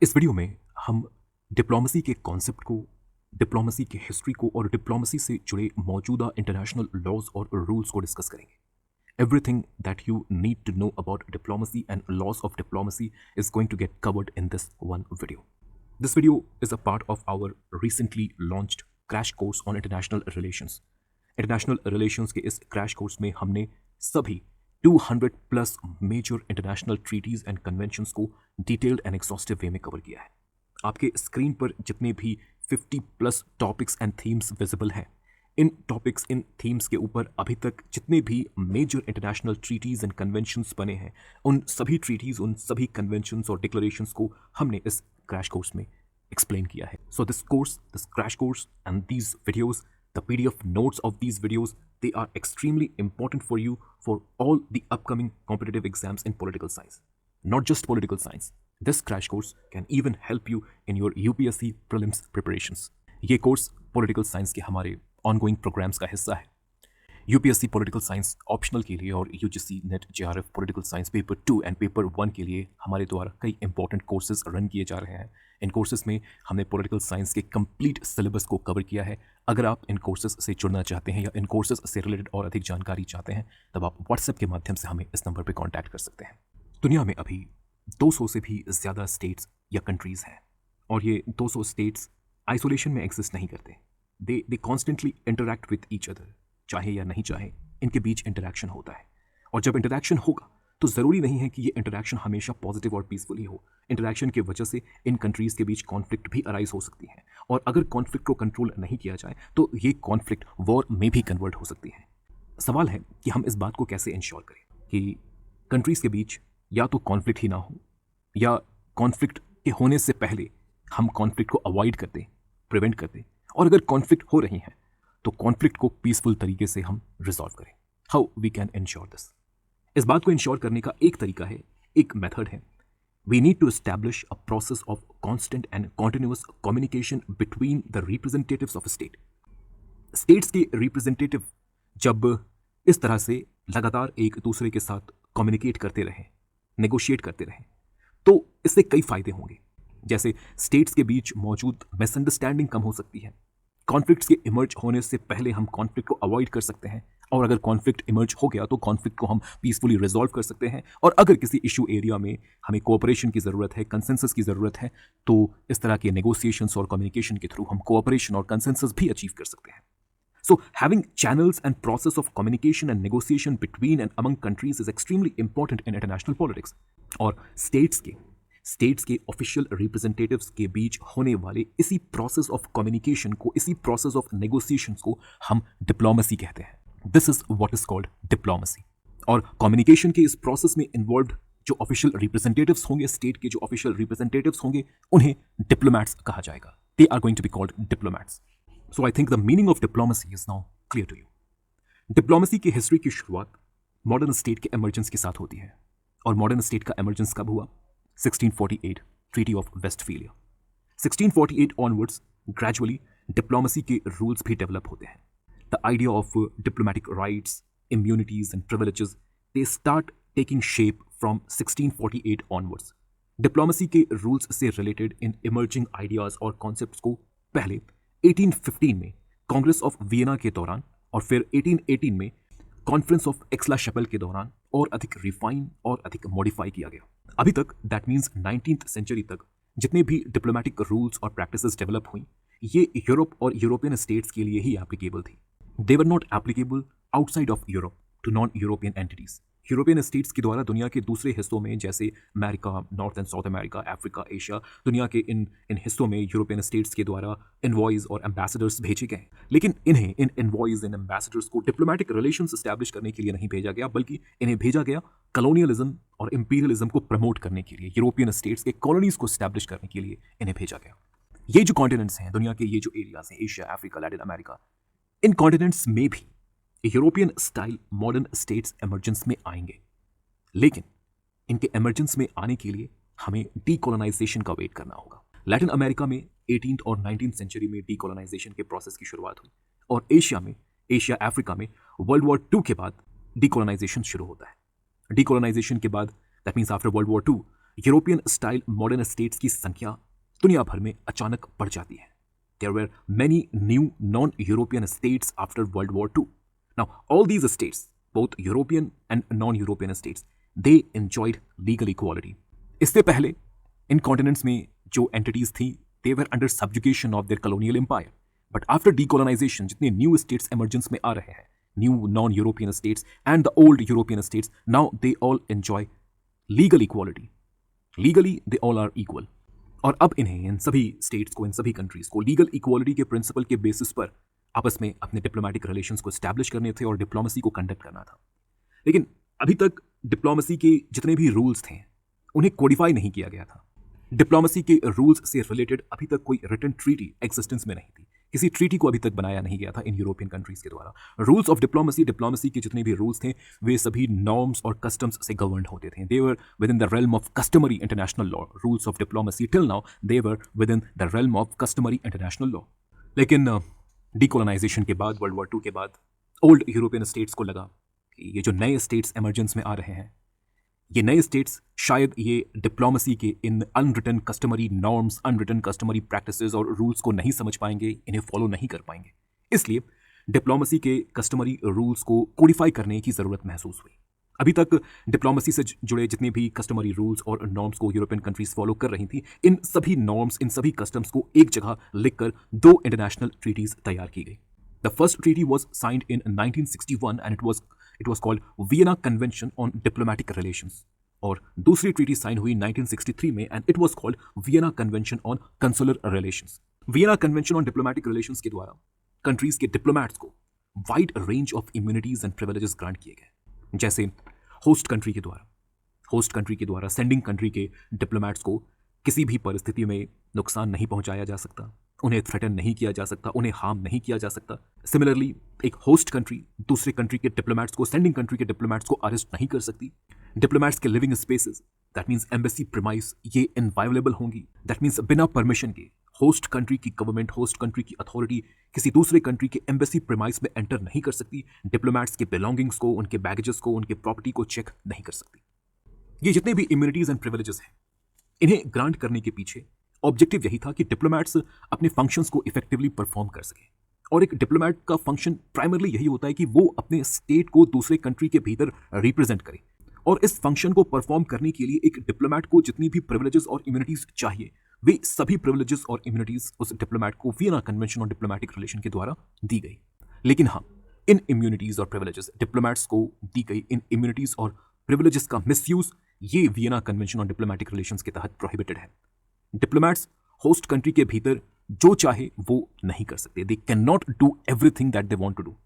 इस वीडियो में हम डिप्लोमेसी के कॉन्सेप्ट को, डिप्लोमेसी की हिस्ट्री को और डिप्लोमेसी से जुड़े मौजूदा इंटरनेशनल लॉज और रूल्स को डिस्कस करेंगे। Everything that you need to know about diplomacy and laws of diplomacy is going to get covered in this one video. This video is a part of our recently launched crash course on international relations. International relations के इस crash course में हमने सभी 200 plus major international treaties and conventions को detailed and exhaustive way में cover किया है। आपके स्क्रीन पर जितने भी 50 plus topics and themes visible हैं, इन टॉपिक्स, इन थीम्स के ऊपर अभी तक जितने भी major international treaties and conventions बने हैं, उन सभी ट्रीटीज, उन सभी कन्वेंशंस और डिक्लेरेशंस को हमने इस क्रैश कोर्स में एक्सप्लेन किया है। So this course, this crash course and these videos, the PDF notes of these videos, they are extremely important for you for all the upcoming competitive exams in political science. Not just political science. This crash course can even help you in your UPSC prelims preparations. ये course political science के हमारे ongoing programmes का हिस्सा है। UPSC political science optional के लिए और UGC net JRF political science paper 2 and paper 1 के लिए हमारे द्वारा कई इंपॉर्टेंट कोर्सेज रन किए जा रहे हैं। इन कोर्सेज में हमने पॉलिटिकल साइंस के कंप्लीट सिलेबस को कवर किया है। अगर आप इन कोर्सेज से जुड़ना चाहते हैं या इन कोर्सेज से रिलेटेड और अधिक जानकारी चाहते हैं, तब आप व्हाट्सएप के माध्यम से हमें इस नंबर पर कॉन्टैक्ट कर सकते हैं। दुनिया में अभी 200 से भी ज़्यादा स्टेट्स या कंट्रीज़ हैं और ये 200 स्टेट्स आइसोलेशन में एग्जिस्ट नहीं करते। They constantly interact with each other, चाहे या नहीं चाहे इनके बीच इंटरैक्शन होता है। और जब इंटरैक्शन होगा तो ज़रूरी नहीं है कि ये इंटरैक्शन हमेशा पॉजिटिव और पीसफुल ही हो। इंटरैक्शन की वजह से इन कंट्रीज़ के बीच कॉन्फ्लिक्ट भी अराइज हो सकती है और अगर कॉन्फ्लिक्ट को कंट्रोल नहीं किया जाए तो ये कॉन्फ्लिक्ट वॉर में भी कन्वर्ट हो सकती है। सवाल है कि हम इस बात को कैसे इंश्योर करें कि कंट्रीज़ के बीच या तो कॉन्फ्लिक्ट ही ना हो या कॉन्फ्लिक्ट के होने से पहले हम कॉन्फ्लिक्ट को अवॉइड कर दें, प्रिवेंट कर दें, और अगर कॉन्फ्लिक्ट हो रही हैं तो कॉन्फ्लिक्ट को पीसफुल तरीके से हम रिजॉल्व करें। How we can ensure this? इस बात को इंश्योर करने का एक तरीका है, एक मेथड है। We need to establish a process of constant and continuous communication between the representatives of state. States के रिप्रेजेंटेटिव जब इस तरह से लगातार एक दूसरे के साथ कम्युनिकेट करते रहें, नेगोशिएट करते रहें, तो इससे कई फायदे होंगे। जैसे स्टेट्स के बीच मौजूद मिसअंडरस्टैंडिंग कम हो सकती है। कॉन्फ्लिक्ट्स के इमर्ज होने से पहले हम कॉन्फ्लिक्ट को अवॉइड कर सकते हैं और अगर कॉन्फ्लिक्ट इमर्ज हो गया तो कॉन्फ्लिक्ट को हम पीसफुली रिजॉल्व कर सकते हैं। और अगर किसी इशू एरिया में हमें कोऑपरेशन की ज़रूरत है, कंसेंसस की ज़रूरत है, तो इस तरह के नेगोशिएशंस और कम्युनिकेशन के थ्रू हम कोऑपरेशन और कंसेंसस भी अचीव कर सकते हैं। So having channels and process of communication and negotiation between and among countries is extremely important in international politics. और स्टेट्स के ऑफिशियल रिप्रेजेंटेटिव्स के बीच होने वाले इसी प्रोसेस ऑफ कम्युनिकेशन को, इसी प्रोसेस ऑफ नेगोशिएशंस को हम डिप्लोमेसी कहते हैं। This is what is called diplomacy. और कम्युनिकेशन के इस प्रोसेस में इन्वॉल्व जो ऑफिशियल रिप्रेजेंटेटिव्स होंगे, स्टेट के जो ऑफिशियल रिप्रेजेंटेटिव्स होंगे, उन्हें डिप्लोमैट्स कहा जाएगा। They are going to be called diplomats. So I think the meaning of diplomacy is now clear to you. Diplomacy की हिस्ट्री की शुरुआत मॉडर्न स्टेट के एमर्जेंस के साथ होती है। और मॉडर्न स्टेट का एमर्जेंस कब हुआ? 1648 treaty of Westphalia. 1648 onwards gradually diplomacy के रूल्स भी डेवलप होते हैं। The idea of diplomatic rights, immunities and privileges, they start taking shape from 1648 onwards. Diplomacy के रूल्स से रिलेटेड इन इमर्जिंग आइडियाज और कॉन्सेप्ट्स को पहले 1815 में कांग्रेस ऑफ वियना के दौरान और फिर 1818 में कॉन्फ्रेंस ऑफ एक्सला-शैपेल के दौरान और अधिक रिफाइन और अधिक मॉडिफाई किया गया। अभी तक, दैट मीन्स 19th सेंचुरी तक, जितने भी डिप्लोमेटिक रूल्स और प्रैक्टिसेस डेवलप हुई, ये यूरोप और यूरोपियन स्टेट्स के लिए ही एप्लीकेबल थी। They were not applicable outside of Europe to non European entities. European states के द्वारा दुनिया के दूसरे हिस्सों में, जैसे America, north and south America, Africa, Asia, दुनिया के इन हिस्सों में यूरोपियन स्टेट्स के द्वारा इनवॉइस और एम्बेसडर्स भेजे गए। लेकिन इन्हें, इन इनवॉइस इन एम्बेसडर्स को डिप्लोमेटिक रिलेशंस एस्टैब्लिश करने के लिए नहीं भेजा गया, बल्कि इन्हें भेजा गया कॉलोनियलिज्म और इंपीरियलिज्म को प्रमोट करने के लिए। यूरोपियन स्टेट्स के कॉलोनीज को एस्टैब्लिश करने के लिए इन्हें भेजा गया। ये जो कॉन्टिनेंट्स हैं, दुनिया के ये जो एरियाज हैं, एशिया, अफ्रीका, लैटिन अमेरिका, इन कॉन्टिनेंट्स में भी European style modern states emergence में आएंगे। लेकिन इनके एमर्जेंस में आने के लिए हमें डीकोलोनाइजेशन का वेट करना होगा। लैटिन अमेरिका में 18th और 19th सेंचुरी में डीकोलोनाइजेशन के प्रोसेस की शुरुआत हुई और एशिया अफ्रीका में वर्ल्ड वॉर 2 के बाद डीकोलोनाइजेशन शुरू होता है। डीकोलोनाइजेशन के बाद, that means after world war 2, European style modern states की संख्या दुनिया भर में अचानक बढ़ जाती है। There were many new non-European states after World War II. Now, all these states, both European and non-European states, they enjoyed legal equality. इससे पहले इन कॉन्टिनेंट्स में जो एंटिटीज थी, they were under subjugation of their colonial empire. But after decolonization, जितने new states emergence में आ रहे हैं, new non-European states and the old European states, now they all enjoy legal equality. Legally, they all are equal. और अब इन्हें, इन सभी states को, इन सभी कंट्रीज को लीगल इक्वालिटी के प्रिंसिपल के बेसिस पर आपस में अपने डिप्लोमेटिक रिलेशंस को एस्टैब्लिश करने थे और डिप्लोमेसी को कंडक्ट करना था। लेकिन अभी तक डिप्लोमेसी के जितने भी रूल्स थे उन्हें कोडिफाई नहीं किया गया था। डिप्लोमेसी के रूल्स से रिलेटेड अभी तक कोई रिटन ट्रीटी एग्जिस्टेंस में नहीं थी। किसी ट्रीटी को अभी तक बनाया नहीं गया था इन यूरोपियन कंट्रीज के द्वारा। रूल्स ऑफ डिप्लोमेसी के जितने भी रूल्स थे वे सभी नॉर्म्स और कस्टम्स से गवर्नड होते थे। They were within the realm of customary international law. Rules of diplomacy till now they were within the realm of customary international law. लेकिन डीकोलोनाइजेशन के बाद, वर्ल्ड वॉर 2 के बाद, old European states को लगा कि ये जो नए स्टेट्स इमरजेंस में आ रहे हैं, ये नए स्टेट्स शायद ये डिप्लोमेसी के इन unwritten customary norms, unwritten customary practices और रूल्स को नहीं समझ पाएंगे, इन्हें फॉलो नहीं कर पाएंगे। इसलिए डिप्लोमेसी के कस्टमरी रूल्स को कोडिफाई करने की ज़रूरत महसूस हुई। अभी तक डिप्लोमेसी से जुड़े जितने भी कस्टमरी रूल्स और नॉर्म्स को यूरोपियन कंट्रीज फॉलो कर रही थी, इन सभी नॉर्म्स, इन सभी कस्टम्स को एक जगह लिखकर 2 इंटरनेशनल ट्रीटीज तैयार की गई। The first treaty was signed in 1961 and it was called Vienna convention on diplomatic relations. और दूसरी ट्रीटी साइन हुई 1963 में and it was called Vienna convention on consular relations. Vienna convention on diplomatic relations के द्वारा countries के diplomats को wide range of immunities and privileges grant किए गए। जैसे होस्ट कंट्री के द्वारा सेंडिंग कंट्री के डिप्लोमैट्स को किसी भी परिस्थिति में नुकसान नहीं पहुंचाया जा सकता, उन्हें थ्रेटन नहीं किया जा सकता, उन्हें हार्म नहीं किया जा सकता। सिमिलरली एक होस्ट कंट्री दूसरे कंट्री के डिप्लोमैट्स को, सेंडिंग कंट्री के डिप्लोमैट्स को अरेस्ट नहीं कर सकती। डिप्लोमैट्स के living spaces, that means embassy premise, ये इनवायोलेबल होंगी। दैट मीन्स बिना परमिशन के होस्ट कंट्री की गवर्नमेंट, होस्ट कंट्री की अथॉरिटी किसी दूसरे कंट्री के एम्बेसी प्रीमाइस में एंटर नहीं कर सकती। डिप्लोमैट्स के बिलोंगिंग्स को, उनके बैगेजेस को, उनके प्रॉपर्टी को चेक नहीं कर सकती। ये जितने भी इम्यूनिटीज एंड प्रिविलेजेस हैं, इन्हें ग्रांट करने के पीछे ऑब्जेक्टिव यही था कि डिप्लोमैट्स अपने फंक्शंस को इफेक्टिवली परफॉर्म कर सके। और एक डिप्लोमैट का फंक्शन प्राइमरली यही होता है कि वो अपने स्टेट को दूसरे कंट्री के भीतर रिप्रेजेंट करे। और इस फंक्शन को परफॉर्म करने के लिए एक डिप्लोमैट को जितनी भी प्रिविलेजेस और इम्यूनिटीज चाहिए, वे सभी प्रिविलेजेस और इम्यूनिटीज उस डिप्लोमैट को Vienna convention on diplomatic relation के द्वारा दी गई। लेकिन हाँ, इन इम्यूनिटीज और प्रिविलेजेस, डिप्लोमैट्स को दी गई इन इम्यूनिटीज और प्रिविलेजेस का मिसयूज ये Vienna convention on diplomatic relations के तहत प्रोहिबिटेड है। डिप्लोमैट्स होस्ट कंट्री के भीतर जो चाहे वो नहीं कर सकते। They can not do everything that they want to do.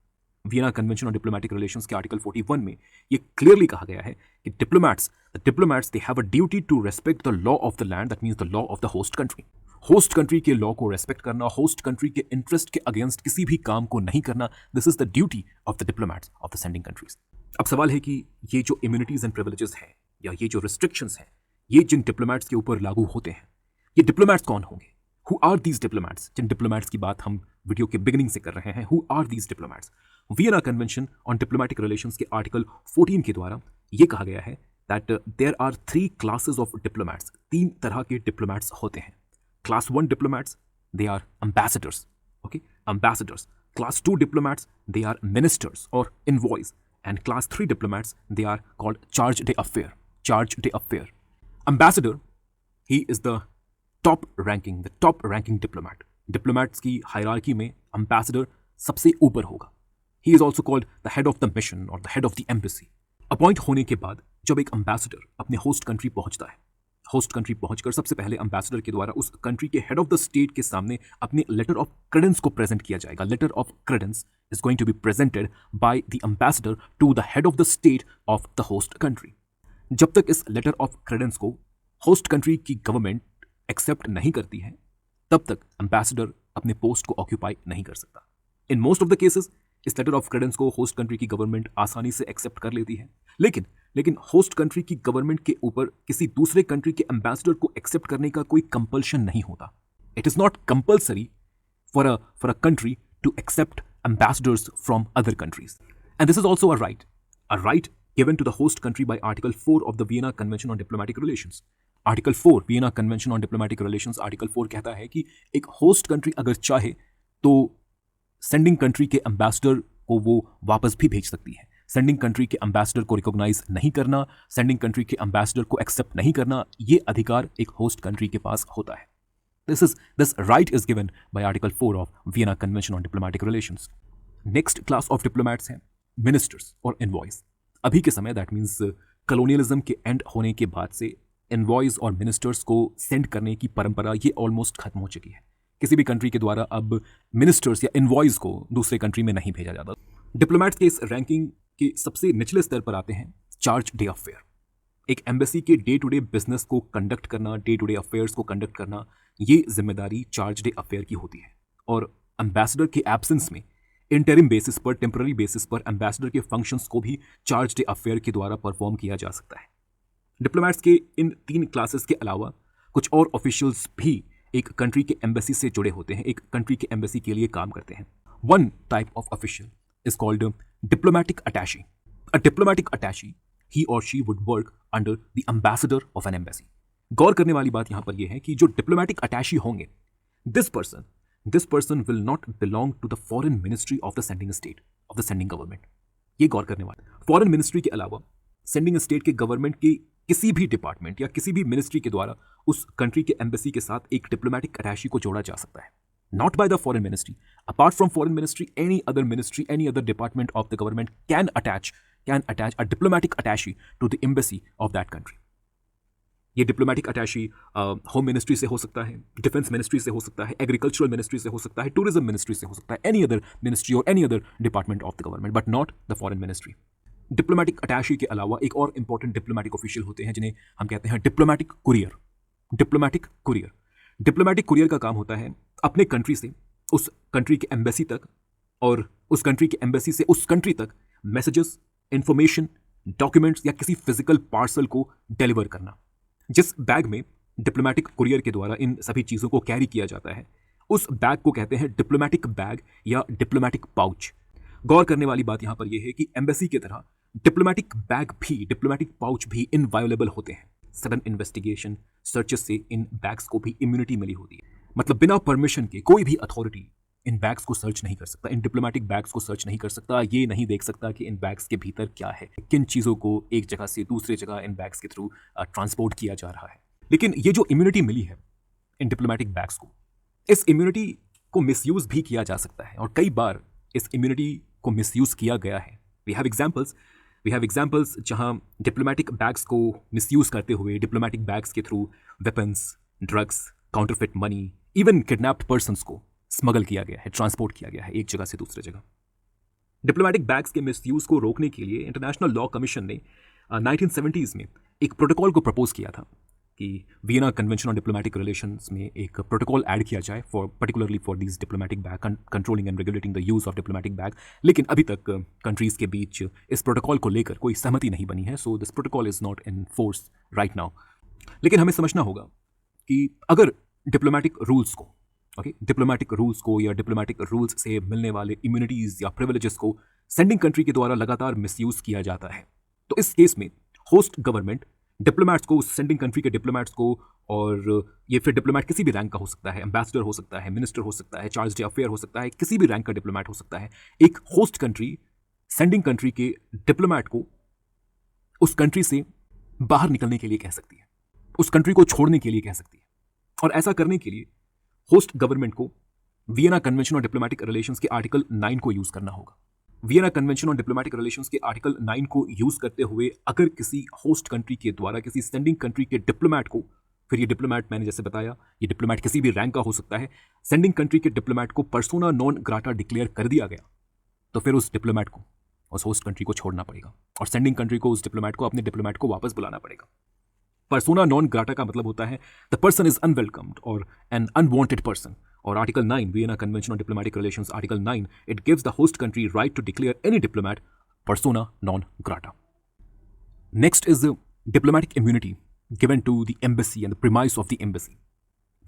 Vienna convention on diplomatic relations के आर्टिकल 41 में ये क्लियरली कहा गया है कि diplomats they have a duty to respect the law of the land, that means the law of the host country. Host country के law को respect करना, होस्ट कंट्री के इंटरेस्ट के अगेंस्ट किसी भी काम को नहीं करना, this is the duty of the diplomats of the sending countries. अब सवाल है कि ये जो इम्यूनिटीज एंड प्रिविलेजेस हैं या ये जो रिस्ट्रिक्शंस हैं, ये जिन डिप्लोमैट्स के ऊपर लागू होते हैं, ये डिप्लोमैट्स कौन होंगे? Who are these diplomats? जिन डिप्लोमैट्स की बात हम वीडियो के बिगिनिंग से कर रहे हैं, who are these diplomats? Vienna convention on diplomatic relations के आर्टिकल 14 के द्वारा ये कहा गया है that there are 3 classes of diplomats. 3 तरह के डिप्लोमैट्स होते हैं। Class 1 diplomats, they are ambassadors, okay, ambassadors. Class 2 diplomats, they are ministers और envoys. And class 3 diplomats, they are called charge d'affaires. Ambassador, he is the top ranking diplomat. Diplomats की hierarchy में ambassador सबसे ऊपर होगा. He is also called the head of the mission or the head of the embassy. Appoint होने के बाद जब एक ambassador अपने होस्ट कंट्री पहुंचता है, होस्ट कंट्री पहुंचकर सबसे पहले ambassador के द्वारा उस कंट्री के हेड ऑफ द स्टेट के सामने अपने लेटर ऑफ क्रेडेंस को प्रेजेंट किया जाएगा. Letter of credence is going to be presented by the ambassador to the head of the state of the host country. जब तक इस लेटर ऑफ क्रेडेंस को होस्ट कंट्री की गवर्नमेंट एक्सेप्ट नहीं करती है, तब तक एम्बेसडर अपने पोस्ट को ऑक्यूपाई नहीं कर सकता. In most of the cases इस लेटर ऑफ क्रेडेंस को होस्ट कंट्री की गवर्नमेंट आसानी से एक्सेप्ट कर लेती है, लेकिन होस्ट कंट्री की गवर्नमेंट के ऊपर किसी दूसरे कंट्री के एम्बेसडर को एक्सेप्ट करने का कोई कंपल्शन नहीं होता. It is not compulsory for a country to accept ambassadors from other countries. And this is also a right given to the host country by Article 4 of the Vienna Convention on Diplomatic Relations. Article 4 Vienna convention on diplomatic relations article 4 कहता है कि एक host country अगर चाहे तो sending country के ambassador को वो वापस भी भेज सकती है। सेंडिंग कंट्री के एम्बेसडर को रिकॉग्नाइज नहीं करना, सेंडिंग कंट्री के एम्बेसडर को एक्सेप्ट नहीं करना, ये अधिकार एक होस्ट कंट्री के पास होता है। This right is given by Article 4 of Vienna Convention on Diplomatic Relations. Next class of diplomats हैं मिनिस्टर्स और एनवॉयज। अभी के समय दैट मीन्स कलोनियलिज्म के एंड होने के बाद से एनवॉयज और मिनिस्टर्स को सेंड करने की परंपरा ये ऑलमोस्ट खत्म हो चुकी है। किसी भी कंट्री के द्वारा अब मिनिस्टर्स या एनवॉयज को दूसरे कंट्री में नहीं भेजा जाता। डिप्लोमैट्स के इस रैंकिंग के सबसे निचले स्तर पर आते हैं चार्ज डे अफेयर। एक एम्बेसी के डे टू डे बिजनेस को कंडक्ट करना, डे टू डे अफेयर्स को कंडक्ट करना, ये जिम्मेदारी चार्ज डे अफेयर की होती है। और एम्बेसडर के एब्सेंस में इंटरिम बेसिस पर, टेम्पररी बेसिस पर एम्बेसडर के फंक्शंस को भी चार्ज डे अफेयर के द्वारा परफॉर्म किया जा सकता है। डिप्लोमैट्स के इन 3 क्लासेस के अलावा कुछ और ऑफिशियल्स भी एक कंट्री के एम्बेसी से जुड़े होते हैं, एक कंट्री के एम्बेसी के लिए काम करते हैं। One type of official is called diplomatic attache. A diplomatic attache he और she would work under the ambassador of an embassy. गौर करने वाली बात यहां पर यह है कि जो डिप्लोमैटिक अटैची होंगे, this person will not belong to the foreign ministry of the sending state of the sending government. ये गौर करने वाला। फॉरेन मिनिस्ट्री के अलावा सेंडिंग स्टेट के गवर्नमेंट की किसी भी डिपार्टमेंट या किसी भी मिनिस्ट्री के द्वारा उस कंट्री के एम्बेसी के साथ एक डिप्लोमैटिक अटैची को जोड़ा जा सकता है। Not by the foreign ministry, apart from foreign ministry, any other ministry, any other department of the government can attach a diplomatic attache to the embassy of that country. ये diplomatic attache home ministry से हो सकता है, defence ministry से हो सकता है, agricultural ministry से हो सकता है, टूरिज्म मिनिस्ट्री से हो सकता है, एनी अदर मिनिस्ट्री और any other department of the government, but not the foreign ministry. Diplomatic attache के अलावा एक और इंपॉर्टेंट डिप्लोमैटिक ऑफिशियल होते हैं जिन्हें हम कहते हैं diplomatic courier. Diplomatic courier, diplomatic courier का काम होता है अपने कंट्री से उस कंट्री के एम्बेसी तक और उस कंट्री के एम्बेसी से उस कंट्री तक मैसेजेस, इंफॉर्मेशन, डॉक्यूमेंट्स या किसी फिजिकल पार्सल को डिलीवर करना। जिस बैग में डिप्लोमैटिक कुरियर के द्वारा इन सभी चीज़ों को कैरी किया जाता है, उस बैग को कहते हैं डिप्लोमैटिक बैग या डिप्लोमैटिक पाउच। गौर करने वाली बात यहां पर यह है कि एम्बेसी की तरह डिप्लोमैटिक बैग भी, डिप्लोमैटिक पाउच भी इनवायोलेबल होते हैं। सडन इन्वेस्टिगेशन, सर्चेस से इन बैग्स को भी इम्यूनिटी मिली होती है। मतलब बिना परमिशन के कोई भी अथॉरिटी इन बैग्स को सर्च नहीं कर सकता, इन डिप्लोमैटिक बैग्स को सर्च नहीं कर सकता, ये नहीं देख सकता कि इन बैग्स के भीतर क्या है, किन चीज़ों को एक जगह से दूसरे जगह इन बैग्स के थ्रू ट्रांसपोर्ट किया जा रहा है। लेकिन ये जो इम्यूनिटी मिली है इन डिप्लोमैटिक बैग्स को, इस इम्यूनिटी को मिसयूज भी किया जा सकता है और कई बार इस इम्यूनिटी को मिसयूज किया गया है। वी हैव एग्जाम्पल्स जहां डिप्लोमैटिक बैग्स को मिसयूज करते हुए डिप्लोमैटिक बैग्स के through weapons, drugs, counterfeit money, even kidnapped persons को स्मगल किया गया है, ट्रांसपोर्ट किया गया है एक जगह से दूसरे जगह। डिप्लोमैटिक बैग्स के मिसयूज को रोकने के लिए इंटरनेशनल लॉ कमीशन ने 1970s में एक प्रोटोकॉल को प्रपोज किया था कि Vienna convention on diplomatic relations में एक प्रोटोकॉल ऐड किया जाए particularly for these diplomatic bag, controlling and regulating the use of diplomatic bag. लेकिन अभी तक कंट्रीज के बीच इस प्रोटोकॉल को लेकर कोई सहमति नहीं बनी है, so this protocol is not in force right now. लेकिन हमें समझना होगा कि अगर डिप्लोमैटिक रूल्स को या डिप्लोमैटिक रूल्स से मिलने वाले इम्यूनिटीज या प्रिविलेजेस को सेंडिंग कंट्री के द्वारा लगातार मिसयूज किया जाता है, तो इस केस में होस्ट गवर्नमेंट डिप्लोमैट्स को, सेंडिंग कंट्री के डिप्लोमैट्स को, और ये फिर डिप्लोमैट किसी भी रैंक का हो सकता है, एम्बेसडर हो सकता है, मिनिस्टर हो सकता है, चार्ज डे अफेयर हो सकता है, किसी भी रैंक का डिप्लोमैट हो सकता है, एक होस्ट कंट्री सेंडिंग कंट्री के डिप्लोमैट को उस कंट्री से बाहर निकलने के लिए कह सकती है, उस कंट्री को छोड़ने के लिए कह सकती है। और ऐसा करने के लिए होस्ट गवर्नमेंट को Vienna convention on diplomatic relations के आर्टिकल 9 को यूज करना होगा। Vienna convention on diplomatic relations के आर्टिकल 9 को यूज करते हुए अगर किसी होस्ट कंट्री के द्वारा किसी सेंडिंग कंट्री के डिप्लोमैट को, फिर ये डिप्लोमैट मैंने जैसे बताया, ये डिप्लोमैट किसी भी रैंक का हो सकता है, सेंडिंग कंट्री के डिप्लोमैट को पर्सोना नॉन ग्राटा डिक्लेयर कर दिया गया, तो फिर उस डिप्लोमैट को उस होस्ट कंट्री को छोड़ना पड़ेगा और सेंडिंग कंट्री को उस डिप्लोमैट को अपने डिप्लोमैट को वापस बुलाना पड़ेगा। पर्सोना नॉन ग्राटा का मतलब होता है द पर्सन इज अनवेलकम्ड और एन अनवांटेड पर्सन। और article 9 Vienna convention on diplomatic relations article 9 it gives the host country right to declare any diplomat persona non grata. Next is diplomatic immunity given to the embassy and the premise of the embassy.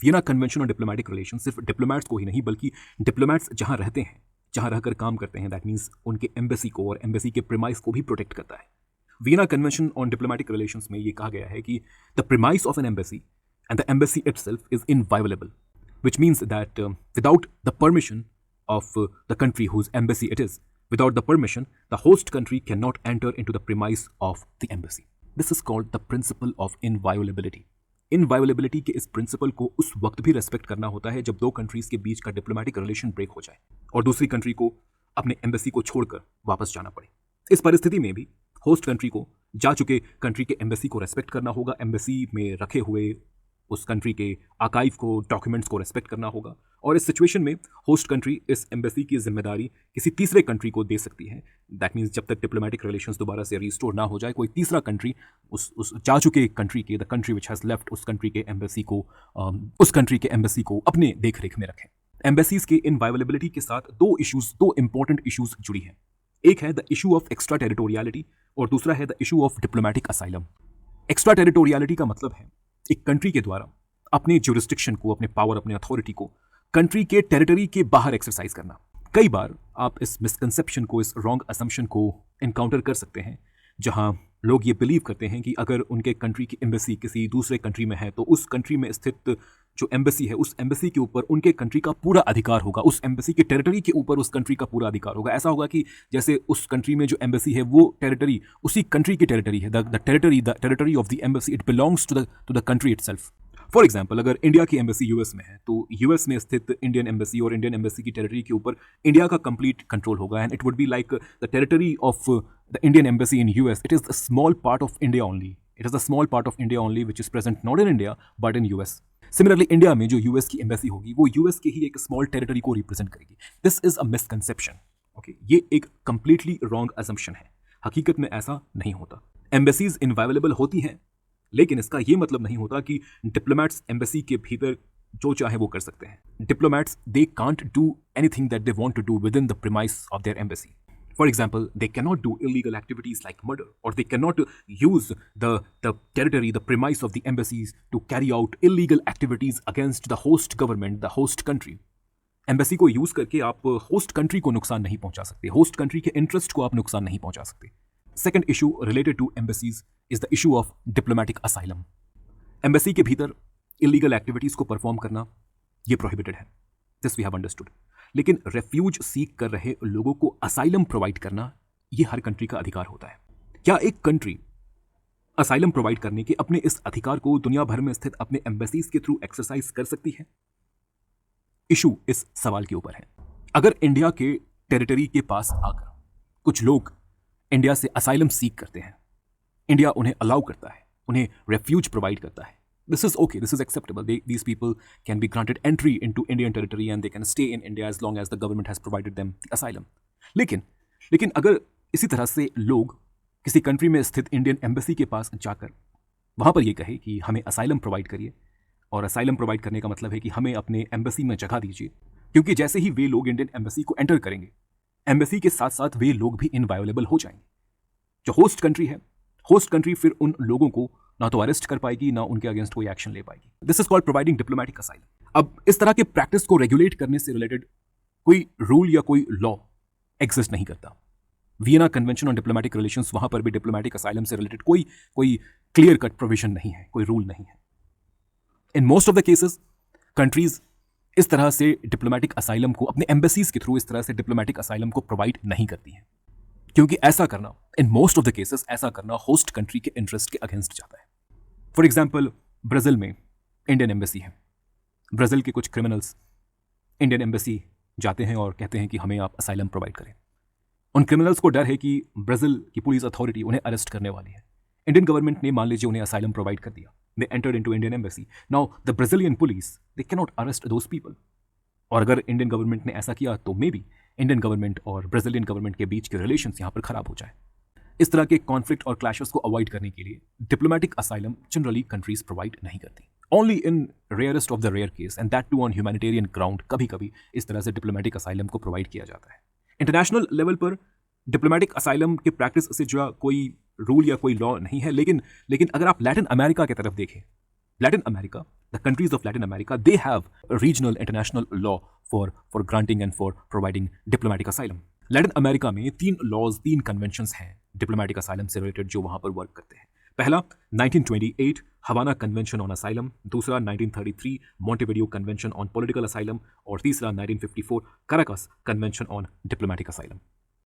Vienna convention on diplomatic relations सिर्फ diplomats को ही नहीं बल्कि diplomats जहां रहते हैं, जहां रहकर काम करते हैं, दैट मीन्स उनके एम्बेसी को और एम्बेसी के प्रीमाइस को भी प्रोटेक्ट करता है। Vienna convention on diplomatic relations में ये कहा गया है कि the premise of an embassy and the embassy itself is inviolable, which means that without the permission of the country whose embassy it is, without the permission, the host country cannot enter into the premise of the embassy. This is called the principle of inviolability. इनवायोलेबिलिटी के इस principal को उस वक्त भी respect करना होता है जब दो कंट्रीज के बीच का डिप्लोमेटिक रिलेशन ब्रेक हो जाए और दूसरी कंट्री को अपने एम्बेसी को छोड़कर वापस जाना पड़े। इस परिस्थिति में भी होस्ट कंट्री को जा चुके कंट्री के एम्बेसी को रेस्पेक्ट करना होगा, एम्बेसी में रखे हुए उस कंट्री के आर्काइव को, डॉक्यूमेंट्स को रेस्पेक्ट करना होगा। और इस सिचुएशन में होस्ट कंट्री इस एम्बेसी की जिम्मेदारी किसी तीसरे कंट्री को दे सकती है। दैट मीन्स जब तक डिप्लोमेटिक रिलेशंस दोबारा से रिस्टोर ना हो जाए, कोई तीसरा कंट्री उस जा चुके कंट्री के, the country which has left, उस कंट्री के एम्बेसी को अपने देख रेख में रखें। एम्बेसीज के इनवायोलेबिलिटी के साथ दो इंपॉर्टेंट इशूज जुड़ी हैं। एक है the issue of extra territoriality और दूसरा है the issue of diplomatic asylum. Extra territoriality का मतलब है एक कंट्री के द्वारा अपने ज्यूरिस्डिक्शन को, अपने पावर, अपने अथॉरिटी को कंट्री के टेरिटरी के बाहर एक्सरसाइज करना। कई बार आप इस मिसकंसेप्शन को, इस रॉन्ग असम्पशन को इनकाउंटर कर सकते हैं, जहां लोग ये बिलीव करते हैं कि अगर उनके कंट्री की एम्बेसी किसी दूसरे कंट्री में है तो उस कंट्री में स्थित जो एम्बेसी है, उस एम्बेसी के ऊपर उनके कंट्री का पूरा अधिकार होगा, उस एम्बेसी के टेरिटरी के ऊपर उस कंट्री का पूरा अधिकार होगा। ऐसा होगा कि जैसे उस कंट्री में जो एम्बेसी है वो टेरिटरी उसी कंट्री की टेरिटरी है। The territory of the embassy it belongs to the country itself. For example, अगर इंडिया की एम्बेसी यूएस में है तो यूएस में स्थित इंडियन एम्बेसी और इंडियन एम्बेसी की टेरिटरी के ऊपर इंडिया का कंप्लीट कंट्रोल होगा, and it would be like the territory of the Indian embassy in US. It is the small part of India only. It is the small part of India only which is present not in India but in US. Similarly India में जो US की embassy होगी वो US के ही एक small territory को represent करेगी। This is a misconception. Okay, ये एक कंप्लीटली रॉन्ग असम्पशन है। हकीकत में ऐसा नहीं होता। एम्बेसीज इनवायलेबल होती हैं, लेकिन इसका ये मतलब नहीं होता कि डिप्लोमैट्स एम्बेसी के भीतर जो चाहे वो कर सकते हैं। Diplomats they can't do anything that they want to do within the premise of their embassy. For example, they cannot do illegal activities like murder, or they cannot use the territory, the premise of the embassies to carry out illegal activities against the host government, the host country. Embassy को use करके आप host country को नुकसान नहीं पहुंचा सकते, host country के interest को आप नुकसान नहीं पहुंचा सकते। Second issue related to embassies is the issue of diplomatic asylum. Embassy के भीतर इलीगल एक्टिविटीज को परफॉर्म करना ये प्रोहिबिटेड है, दिस वी हैव अंडरस्टूड। लेकिन रेफ्यूज सीख कर रहे लोगों को असाइलम प्रोवाइड करना ये हर कंट्री का अधिकार होता है। क्या एक कंट्री असाइलम प्रोवाइड करने के अपने इस अधिकार को दुनिया भर में स्थित अपने एम्बेसीज के थ्रू एक्सरसाइज कर सकती है? इशू इस सवाल के ऊपर है। अगर इंडिया के टेरिटरी के पास आकर कुछ लोग इंडिया से असाइलम सीख करते हैं, इंडिया उन्हें अलाउ करता है, उन्हें रेफ्यूज प्रोवाइड करता है, this is okay, this is acceptable. These people can be granted entry into Indian territory and they can stay in India as long as the government has provided them the asylum. लेकिन अगर इसी तरह से लोग किसी country में स्थित Indian embassy के पास जाकर वहां पर ये कहे कि हमें असाइलम प्रोवाइड करिए, और असाइलम प्रोवाइड करने का मतलब है कि हमें अपने एम्बेसी में जगह दीजिए, क्योंकि जैसे ही वे लोग इंडियन एम्बेसी को एंटर करेंगे, एम्बेसी के साथ साथ वे लोग भी इनवायोलेबल हो जाएंगे। जो होस्ट कंट्री है, होस्ट कंट्री फिर उन लोगों को ना तो अरेस्ट कर पाएगी, ना उनके अगेंस्ट कोई एक्शन ले पाएगी। This is called providing diplomatic asylum. अब इस तरह के प्रैक्टिस को रेगुलेट करने से रिलेटेड कोई रूल या कोई लॉ एग्जिस्ट नहीं करता। Vienna convention on diplomatic relations, वहां पर भी डिप्लोमेटिक असाइलम से रिलेटेड कोई क्लियर कट प्रोविजन नहीं है, कोई रूल नहीं है। In most of the cases countries इस तरह से डिप्लोमेटिक असाइलम को अपने एम्बेसीज के थ्रू इस तरह से डिप्लोमेटिक असाइलम को प्रोवाइड नहीं करती हैं, क्योंकि ऐसा करना, in most of the cases ऐसा करना होस्ट कंट्री के इंटरेस्ट के अगेंस्ट जाता है। फॉर एग्जाम्पल, ब्राजील में इंडियन एम्बेसी है। ब्राजील के कुछ क्रिमिनल्स इंडियन एम्बेसी जाते हैं और कहते हैं कि हमें आप असाइलम प्रोवाइड करें। उन क्रिमिनल्स को डर है कि ब्राजील की पुलिस अथॉरिटी उन्हें अरेस्ट करने वाली है। इंडियन गवर्नमेंट ने मान लीजिए उन्हें असाइलम प्रोवाइड कर दिया, they entered into Indian embassy. Now the Brazilian police they can not arrest those people, और अगर इंडियन गवर्नमेंट ने ऐसा किया तो मे बी इंडियन गवर्नमेंट और ब्राजीलियन गवर्नमेंट के बीच के रिलेशंस यहाँ पर खराब हो जाए। इस तरह के कॉन्फ्लिक्ट और क्लैशेस को अवॉइड करने के लिए diplomatic asylum generally countries provide नहीं करती। Only in rarest of the rare case, and that too on humanitarian ground, कभी कभी इस तरह से डिप्लोमेटिक असाइलम को प्रोवाइड किया जाता है। इंटरनेशनल लेवल पर डिप्लोमेटिक असाइलम के प्रैक्टिस से जुड़ा कोई रूल या कोई लॉ नहीं है, लेकिन अगर आप लैटिन अमेरिका की तरफ देखें, Latin America, the countries of Latin America, they have a regional international law for granting and for providing diplomatic asylum. Latin America में 3 लॉज, 3 कन्वेंशंस हैं डिप्लोमेटिक असाइलम से रिलेटेड जो वहां पर वर्क करते हैं। पहला 1928 हवाना कन्वेंशन ऑन असाइलम, दूसरा 1933 मॉन्टेविडियो कन्वेंशन ऑन पॉलिटिकल असाइलम और तीसरा 1954 Caracas convention on diplomatic asylum.